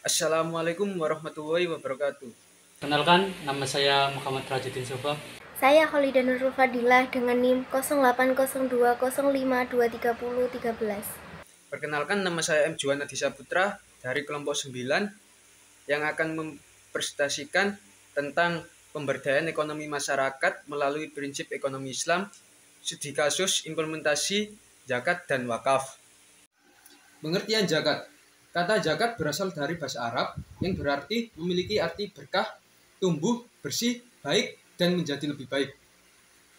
Assalamualaikum warahmatullahi wabarakatuh. Kenalkan, nama saya Muhammad Rajuddin Sofa. Saya Kholida Nurul Fadilah dengan NIM 080205230313. Perkenalkan, nama saya M. Juwan Adisa Putra dari kelompok 9 yang akan mempresentasikan tentang pemberdayaan ekonomi masyarakat melalui prinsip ekonomi Islam, studi kasus implementasi zakat dan wakaf. Pengertian zakat. Kata zakat berasal dari bahasa Arab yang berarti memiliki arti berkah, tumbuh, bersih, baik, dan menjadi lebih baik.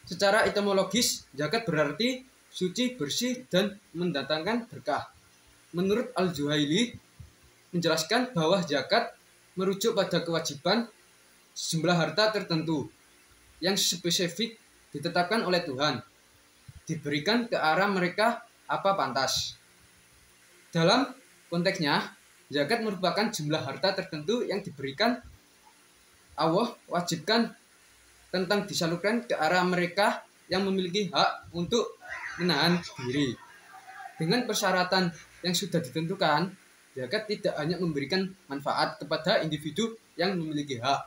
Secara etimologis, zakat berarti suci, bersih, dan mendatangkan berkah. Menurut Al-Juhaili, menjelaskan bahwa zakat merujuk pada kewajiban sejumlah harta tertentu yang spesifik ditetapkan oleh Tuhan, diberikan ke arah mereka apa pantas. Dalam konteksnya, zakat merupakan jumlah harta tertentu yang diberikan Allah wajibkan tentang disalurkan ke arah mereka yang memiliki hak untuk menahan diri. Dengan persyaratan yang sudah ditentukan, zakat tidak hanya memberikan manfaat kepada individu yang memiliki hak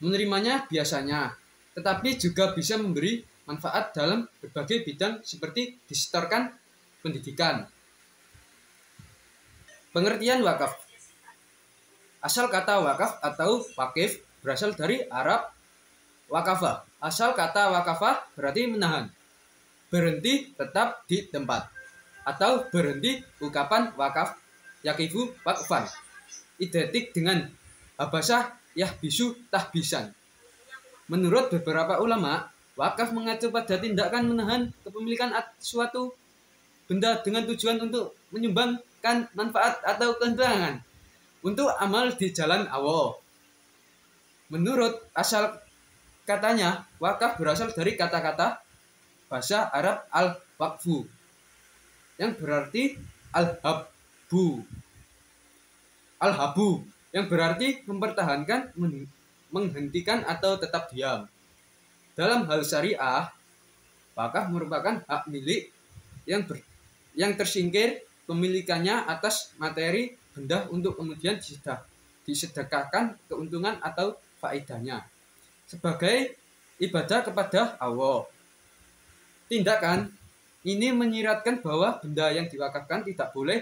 menerimanya biasanya, tetapi juga bisa memberi manfaat dalam berbagai bidang seperti disetorkan pendidikan. Pengertian wakaf. Asal kata wakaf atau wakif berasal dari Arab wakafah. Asal kata wakafah berarti menahan, berhenti tetap di tempat, atau berhenti ungkapan wakaf, yakifu wakfan, identik dengan habasah yahbisu tahbisan. Menurut beberapa ulama, wakaf mengacu pada tindakan menahan kepemilikan suatu benda dengan tujuan untuk menyumbangkan manfaat atau keuntungan untuk amal di jalan Allah. Menurut asal katanya, wakaf berasal dari kata-kata bahasa Arab al-waqfu yang berarti al-habbu. Al-habu yang berarti mempertahankan, menghentikan atau tetap diam. Dalam hal syariah, wakaf merupakan hak milik yang tersingkir pemilikannya atas materi benda untuk kemudian disedekahkan keuntungan atau faedahnya sebagai ibadah kepada Allah. Tindakan ini menyiratkan bahwa benda yang diwakafkan tidak boleh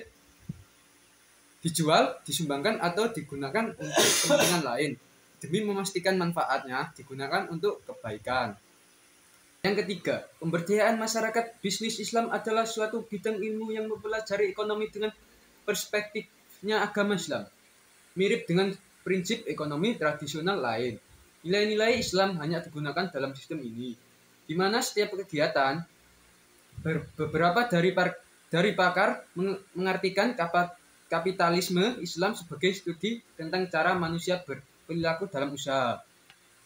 dijual, disumbangkan, atau digunakan untuk kepentingan lain demi memastikan manfaatnya digunakan untuk kebaikan. Yang ketiga, pemberdayaan masyarakat bisnis Islam adalah suatu bidang ilmu yang mempelajari ekonomi dengan perspektifnya agama Islam. Mirip dengan prinsip ekonomi tradisional lain, nilai-nilai Islam hanya digunakan dalam sistem ini, di mana setiap kegiatan beberapa dari pakar mengartikan kapitalisme Islam sebagai studi tentang cara manusia berperilaku dalam usaha,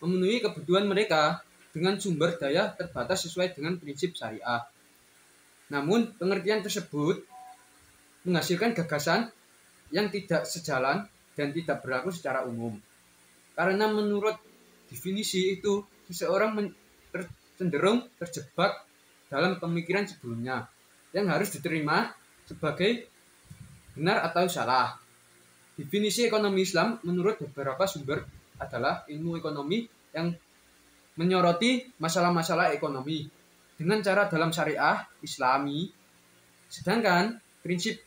memenuhi kebutuhan mereka dengan sumber daya terbatas sesuai dengan prinsip syariah. Namun, pengertian tersebut menghasilkan gagasan yang tidak sejalan dan tidak berlaku secara umum. Karena menurut definisi itu, seseorang cenderung terjebak dalam pemikiran sebelumnya yang harus diterima sebagai benar atau salah. Definisi ekonomi Islam menurut beberapa sumber adalah ilmu ekonomi yang menyoroti masalah-masalah ekonomi dengan cara dalam syariah Islami, sedangkan prinsip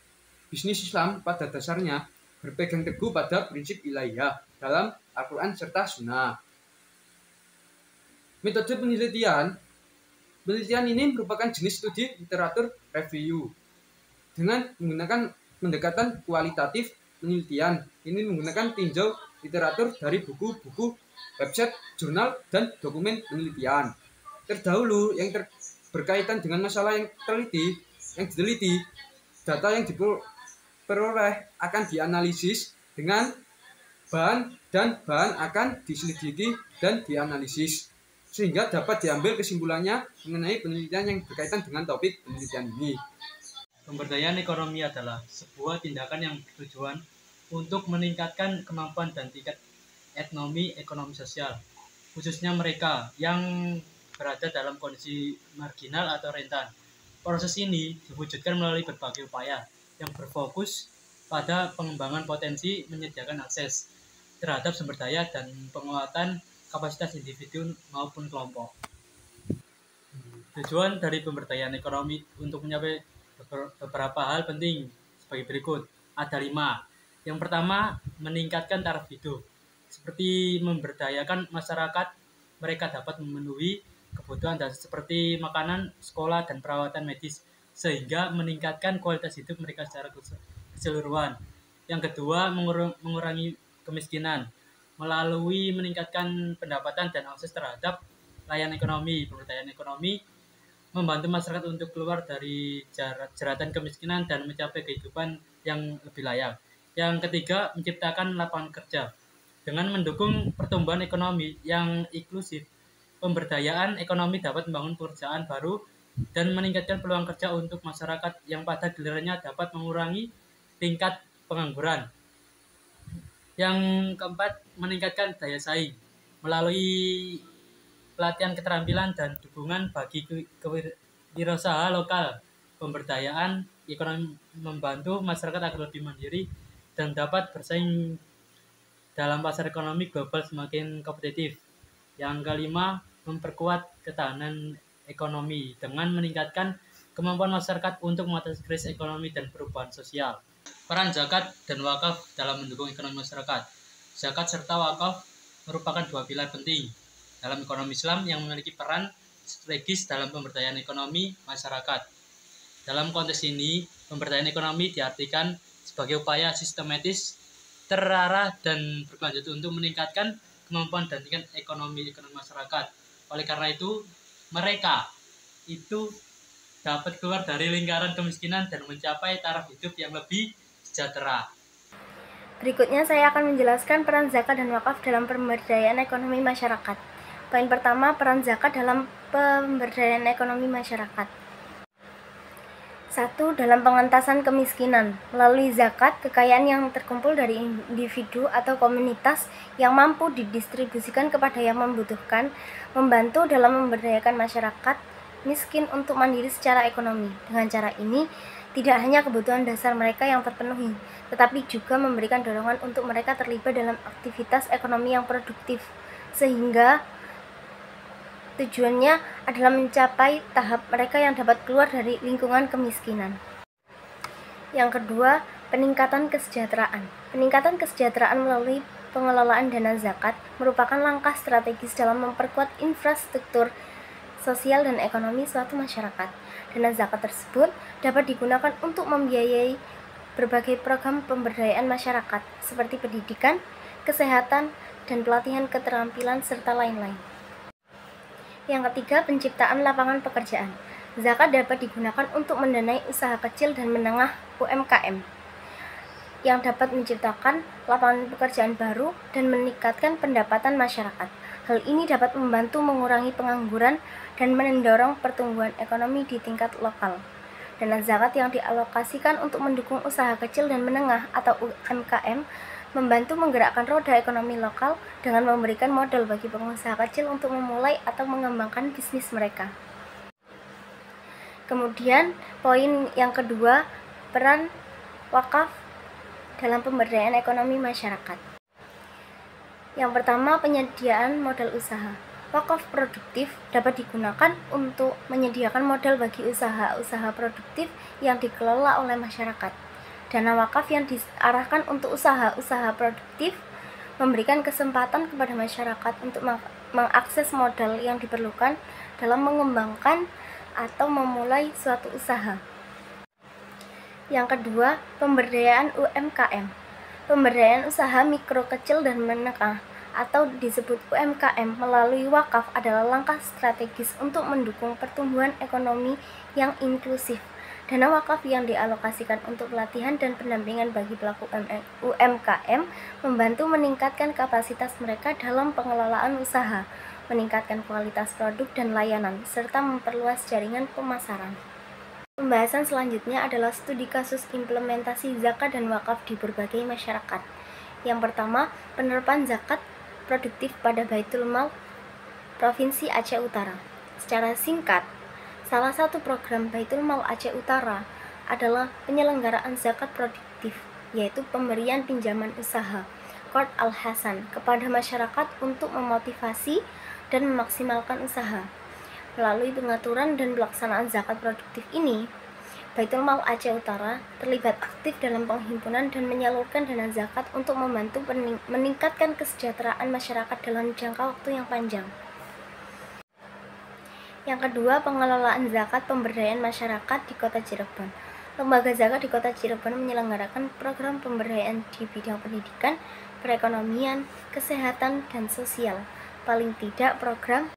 bisnis Islam pada dasarnya berpegang teguh pada prinsip ilahiyah dalam Al-Quran serta Sunnah. Metode penelitian ini merupakan jenis studi literatur review dengan menggunakan pendekatan kualitatif penelitian. Ini menggunakan tinjau literatur dari buku-buku, website, jurnal, dan dokumen penelitian terdahulu yang berkaitan dengan masalah yang diteliti. Data yang diperoleh akan dianalisis dengan bahan akan diselidiki dan dianalisis sehingga dapat diambil kesimpulannya mengenai penelitian yang berkaitan dengan topik penelitian ini. Pemberdayaan ekonomi adalah sebuah tindakan yang bertujuan untuk meningkatkan kemampuan dan tingkat ekonomi sosial, khususnya mereka yang berada dalam kondisi marginal atau rentan. Proses ini diwujudkan melalui berbagai upaya yang berfokus pada pengembangan potensi menyediakan akses terhadap sumber daya dan penguatan kapasitas individu maupun kelompok. Tujuan dari pemberdayaan ekonomi untuk mencapai beberapa hal penting sebagai berikut. Ada 5. Yang pertama, meningkatkan taraf hidup. Seperti memberdayakan masyarakat, mereka dapat memenuhi kebutuhan seperti makanan, sekolah, dan perawatan medis, sehingga meningkatkan kualitas hidup mereka secara keseluruhan. Yang kedua, mengurangi kemiskinan melalui meningkatkan pendapatan dan akses terhadap layanan ekonomi. Pemberdayaan ekonomi membantu masyarakat untuk keluar dari jeratan kemiskinan dan mencapai kehidupan yang lebih layak. Yang ketiga, menciptakan lapangan kerja. Dengan mendukung pertumbuhan ekonomi yang inklusif, pemberdayaan ekonomi dapat membangun pekerjaan baru dan meningkatkan peluang kerja untuk masyarakat yang pada gilirannya dapat mengurangi tingkat pengangguran. Yang keempat, meningkatkan daya saing melalui pelatihan keterampilan dan dukungan bagi kewirausaha lokal. Pemberdayaan ekonomi membantu masyarakat agar lebih mandiri dan dapat bersaing dalam pasar ekonomi global semakin kompetitif. Yang kelima, memperkuat ketahanan ekonomi dengan meningkatkan kemampuan masyarakat untuk mengatasi krisis ekonomi dan perubahan sosial. Peran zakat dan wakaf dalam mendukung ekonomi masyarakat. Zakat serta wakaf merupakan 2 pilar penting dalam ekonomi Islam yang memiliki peran strategis dalam pemberdayaan ekonomi masyarakat. Dalam konteks ini, pemberdayaan ekonomi diartikan sebagai upaya sistematis, terarah, dan berkelanjutan untuk meningkatkan kemampuan dan tingkat ekonomi masyarakat. Oleh karena itu, mereka itu dapat keluar dari lingkaran kemiskinan dan mencapai taraf hidup yang lebih sejahtera. Berikutnya saya akan menjelaskan peran zakat dan wakaf dalam pemberdayaan ekonomi masyarakat. Poin pertama, peran zakat dalam pemberdayaan ekonomi masyarakat. 1. Dalam pengentasan kemiskinan. Melalui zakat, kekayaan yang terkumpul dari individu atau komunitas yang mampu didistribusikan kepada yang membutuhkan, membantu dalam memberdayakan masyarakat miskin untuk mandiri secara ekonomi. Dengan cara ini, tidak hanya kebutuhan dasar mereka yang terpenuhi, tetapi juga memberikan dorongan untuk mereka terlibat dalam aktivitas ekonomi yang produktif, sehingga tujuannya adalah mencapai tahap mereka yang dapat keluar dari lingkungan kemiskinan. Yang kedua, peningkatan kesejahteraan. Peningkatan kesejahteraan melalui pengelolaan dana zakat merupakan langkah strategis dalam memperkuat infrastruktur sosial dan ekonomi suatu masyarakat. Dana zakat tersebut dapat digunakan untuk membiayai berbagai program pemberdayaan masyarakat seperti pendidikan, kesehatan, dan pelatihan keterampilan serta lain-lain. Yang ketiga, penciptaan lapangan pekerjaan. Zakat dapat digunakan untuk mendanai usaha kecil dan menengah UMKM yang dapat menciptakan lapangan pekerjaan baru dan meningkatkan pendapatan masyarakat. Hal ini dapat membantu mengurangi pengangguran dan mendorong pertumbuhan ekonomi di tingkat lokal. Dana zakat yang dialokasikan untuk mendukung usaha kecil dan menengah atau UMKM membantu menggerakkan roda ekonomi lokal dengan memberikan modal bagi pengusaha kecil untuk memulai atau mengembangkan bisnis mereka. Kemudian, poin yang kedua, peran wakaf dalam pemberdayaan ekonomi masyarakat. Yang pertama, penyediaan modal usaha. Wakaf produktif dapat digunakan untuk menyediakan modal bagi usaha-usaha produktif yang dikelola oleh masyarakat. Dana wakaf yang diarahkan untuk usaha-usaha produktif memberikan kesempatan kepada masyarakat untuk mengakses modal yang diperlukan dalam mengembangkan atau memulai suatu usaha. Yang kedua, pemberdayaan UMKM. Pemberdayaan usaha mikro, kecil, dan menengah atau disebut UMKM melalui wakaf adalah langkah strategis untuk mendukung pertumbuhan ekonomi yang inklusif. Dana wakaf yang dialokasikan untuk pelatihan dan pendampingan bagi pelaku UMKM membantu meningkatkan kapasitas mereka dalam pengelolaan usaha, meningkatkan kualitas produk dan layanan, serta memperluas jaringan pemasaran. Pembahasan selanjutnya adalah studi kasus implementasi zakat dan wakaf di berbagai masyarakat. Yang pertama, penerapan zakat produktif pada Baitul Mal Provinsi Aceh Utara. Secara singkat, salah satu program Baitul Mal Aceh Utara adalah penyelenggaraan zakat produktif yaitu pemberian pinjaman usaha Qard al-Hasan kepada masyarakat untuk memotivasi dan memaksimalkan usaha. Melalui pengaturan dan pelaksanaan zakat produktif ini, Baitul Mal Aceh Utara terlibat aktif dalam penghimpunan dan menyalurkan dana zakat untuk membantu meningkatkan kesejahteraan masyarakat dalam jangka waktu yang panjang. Yang kedua, pengelolaan zakat pemberdayaan masyarakat di Kota Cirebon. Lembaga zakat di Kota Cirebon menyelenggarakan program pemberdayaan di bidang pendidikan, perekonomian, kesehatan, dan sosial. Paling tidak, program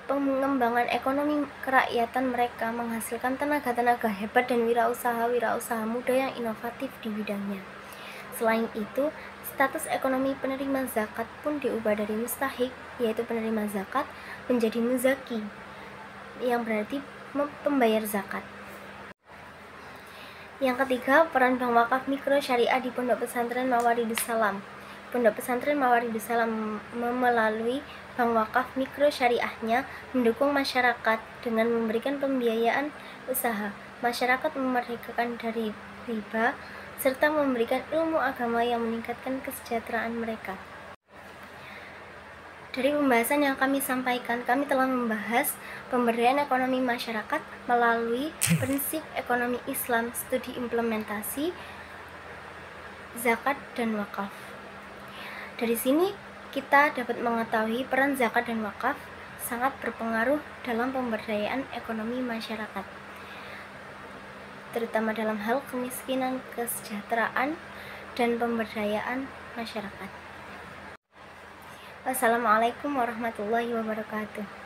pengembangan ekonomi kerakyatan mereka menghasilkan tenaga-tenaga hebat dan wirausaha muda yang inovatif di bidangnya. Selain itu, status ekonomi penerima zakat pun diubah dari mustahik, yaitu penerima zakat, menjadi muzaki, yang berarti pembayar zakat. Yang ketiga, peran bank wakaf mikro syariah di Pondok Pesantren Mawaridus Salam. Pondok Pesantren Mawaridus Salam melalui bank wakaf mikro syariahnya mendukung masyarakat dengan memberikan pembiayaan usaha. Masyarakat memerdekakan dari riba serta memberikan ilmu agama yang meningkatkan kesejahteraan mereka. Dari pembahasan yang kami sampaikan, kami telah membahas pemberdayaan ekonomi masyarakat melalui prinsip ekonomi Islam, studi implementasi, zakat, dan wakaf. Dari sini kita dapat mengetahui peran zakat dan wakaf sangat berpengaruh dalam pemberdayaan ekonomi masyarakat, terutama dalam hal kemiskinan, kesejahteraan, dan pemberdayaan masyarakat. Wassalamualaikum warahmatullahi wabarakatuh.